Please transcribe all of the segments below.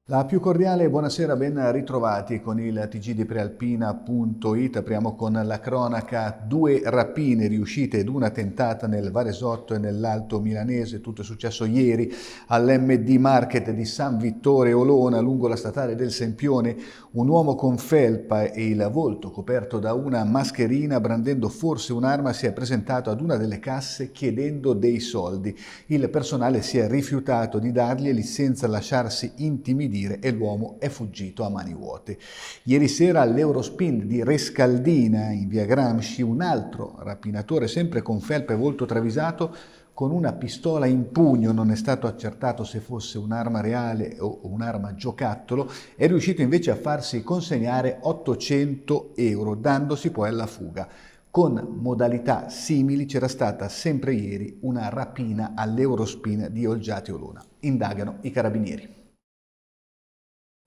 La più cordiale buonasera, ben ritrovati con il TG di Prealpina.it. Apriamo con la cronaca: 2 rapine riuscite ed una tentata nel Varesotto e nell'Alto Milanese. Tutto è successo ieri all'MD Market di San Vittore Olona, lungo la statale del Sempione. Un uomo con felpa e il volto coperto da una mascherina, brandendo forse un'arma, si è presentato ad una delle casse chiedendo dei soldi. Il personale si è rifiutato di darglieli senza lasciarsi intimidire e l'uomo è fuggito a mani vuote. Ieri sera all'Eurospin di Rescaldina, in via Gramsci, un altro rapinatore, sempre con felpa e volto travisato, con una pistola in pugno, non è stato accertato se fosse un'arma reale o un'arma giocattolo, è riuscito invece a farsi consegnare 800 euro, dandosi poi alla fuga. Con modalità simili c'era stata sempre ieri una rapina all'Eurospin di Olgiate Olona. Indagano i carabinieri.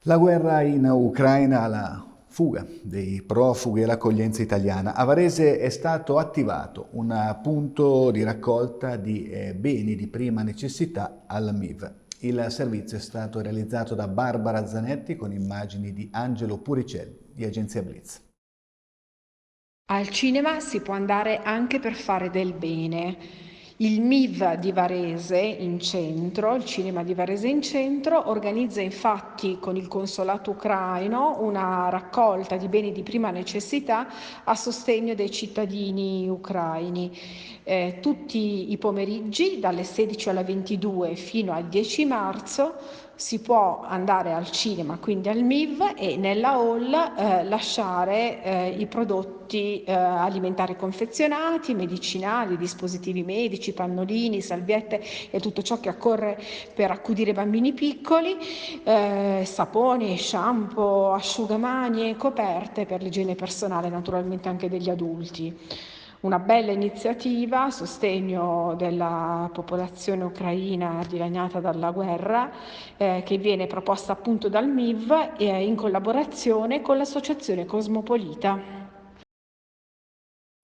La guerra in Ucraina, la fuga dei profughi e l'accoglienza italiana. A Varese è stato attivato un punto di raccolta di beni di prima necessità al MIV. Il servizio è stato realizzato da Barbara Zanetti con immagini di Angelo Puricelli di Agenzia Blitz. Al cinema si può andare anche per fare del bene. Il MIV di Varese in centro, il cinema di Varese in centro, organizza infatti con il consolato ucraino una raccolta di beni di prima necessità a sostegno dei cittadini ucraini. Tutti i pomeriggi dalle 16 alle 22 fino al 10 marzo si può andare al cinema, quindi al MIV, e nella hall lasciare i prodotti alimentari confezionati, medicinali, dispositivi medici, pannolini, salviette e tutto ciò che occorre per accudire bambini piccoli, saponi, shampoo, asciugamani e coperte per l'igiene personale, naturalmente anche degli adulti. Una bella iniziativa a sostegno della popolazione ucraina dilaniata dalla guerra, che viene proposta appunto dal MIV in collaborazione con l'associazione Cosmopolita.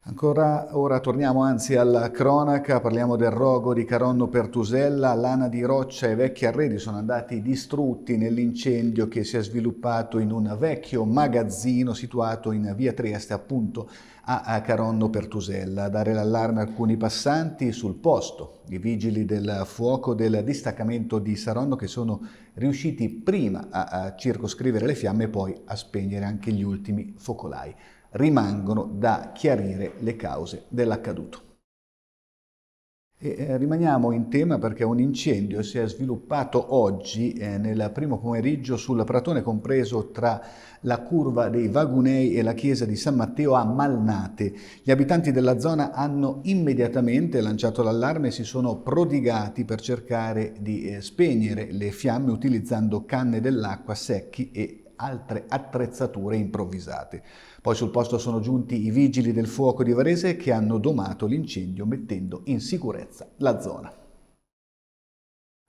Ancora ora torniamo anzi alla cronaca, parliamo del rogo di Caronno Pertusella. Lana di roccia e vecchi arredi sono andati distrutti nell'incendio che si è sviluppato in un vecchio magazzino situato in via Trieste, appunto a Caronno Pertusella. A dare l'allarme alcuni passanti sul posto, i vigili del fuoco del distaccamento di Saronno, che sono riusciti prima a circoscrivere le fiamme e poi a spegnere anche gli ultimi focolai. Rimangono da chiarire le cause dell'accaduto. Rimaniamo in tema perché un incendio si è sviluppato oggi nel primo pomeriggio sul pratone compreso tra la curva dei Vagunei e la chiesa di San Matteo a Malnate. Gli abitanti della zona hanno immediatamente lanciato l'allarme e si sono prodigati per cercare di spegnere le fiamme utilizzando canne dell'acqua, secchi e altre attrezzature improvvisate. Poi sul posto sono giunti i vigili del fuoco di Varese che hanno domato l'incendio mettendo in sicurezza la zona.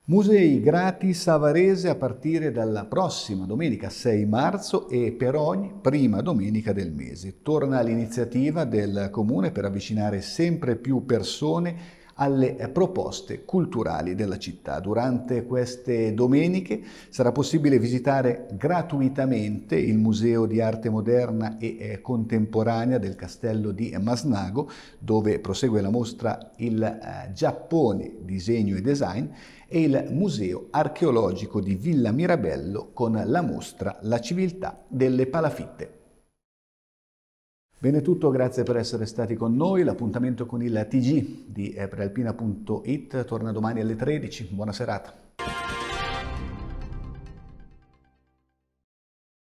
Musei gratis a Varese a partire dalla prossima domenica 6 marzo e per ogni prima domenica del mese. Torna l'iniziativa del Comune per avvicinare sempre più persone alle proposte culturali della città. Durante queste domeniche sarà possibile visitare gratuitamente il Museo di Arte Moderna e Contemporanea del Castello di Masnago, dove prosegue la mostra Il Giappone, disegno e design, e il Museo Archeologico di Villa Mirabello con la mostra La civiltà delle palafitte. Bene tutto, grazie per essere stati con noi. L'appuntamento con il TG di Prealpina.it torna domani alle 13. Buona serata.